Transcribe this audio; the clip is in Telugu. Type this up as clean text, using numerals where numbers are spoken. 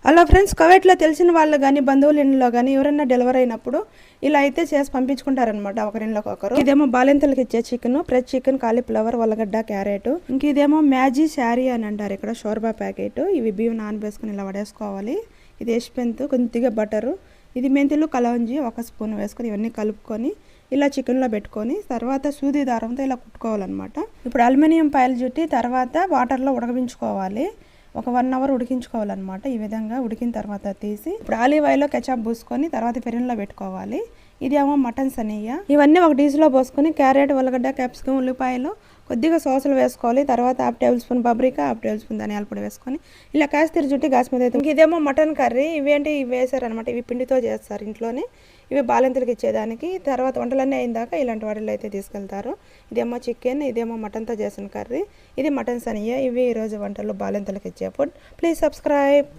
హలో ఫ్రెండ్స్, కువైట్లో తెలిసిన వాళ్ళు కానీ బంధువుల ఇంట్లో కానీ ఎవరైనా డెలివరీ అయినప్పుడు ఇలా అయితే చేసి పంపించుకుంటారనమాట ఒకరిళ్ళకి ఒకరు. ఇదేమో బాలింతలకు ఇచ్చే చికెన్, ఫ్రెష్ చికెన్, కాలీఫ్లవర్, ఉల్లగడ్డ, క్యారెట్. ఇంక ఇదేమో మ్యాజీ శారీ అని అంటారు ఇక్కడ, షోర్బా ప్యాకెట్. ఇవి బియ్యం నానబేసుకుని ఇలా వడేసుకోవాలి. ఇది ఎష్పెంత్, కొద్దిగా బటరు, ఇది మెంతులు, కలవంజి 1 స్పూన్ వేసుకొని ఇవన్నీ కలుపుకొని ఇలా చికెన్లో పెట్టుకొని తర్వాత సూది దారంతో ఇలా కుట్టుకోవాలన్నమాట. ఇప్పుడు అల్యూమినియం పాయలు చుట్టి తర్వాత వాటర్లో ఉడకబించుకోవాలి. ఒక 1 అవర్ ఉడికించుకోవాలన్నమాట. ఈ విధంగా ఉడికిన తర్వాత తీసి ఇప్పుడు ఆలివ్ ఆయిల్లో కెచప్ పూసుకొని తర్వాత పెరుగులో పెట్టుకోవాలి. ఇదేమో మటన్ సనియ్య. ఇవన్నీ ఒక డీస్లో పోసుకొని క్యారెట్, ఉల్లగడ్డ, క్యాప్సికం, ఉల్లిపాయలు, కొద్దిగా సాసులు వేసుకోవాలి. తర్వాత 1/2 table spoon paprika, 1/2 table spoon ధనియాల పొడి వేసుకొని ఇలా కాస్తిరి చుట్టి గాస్ మీద అయితే. ఇదేమో మటన్ కర్రీ. ఇవేంటి ఇవి వేసారనమాట. ఇవి పిండితో చేస్తారు ఇంట్లోనే. ఇవి బాలింతలకు ఇచ్చేదానికి. తర్వాత వంటలన్నీ అయిన దాకా ఇలాంటి వాటిల్లో అయితే తీసుకెళ్తారు. ఇదేమో చికెన్, ఇదేమో మటన్తో చేసిన కర్రీ, ఇది మటన్ సనియ్య. ఇవి ఈరోజు వంటల్లో బాలింతలకు ఇచ్చే ఫుడ్. Please subscribe.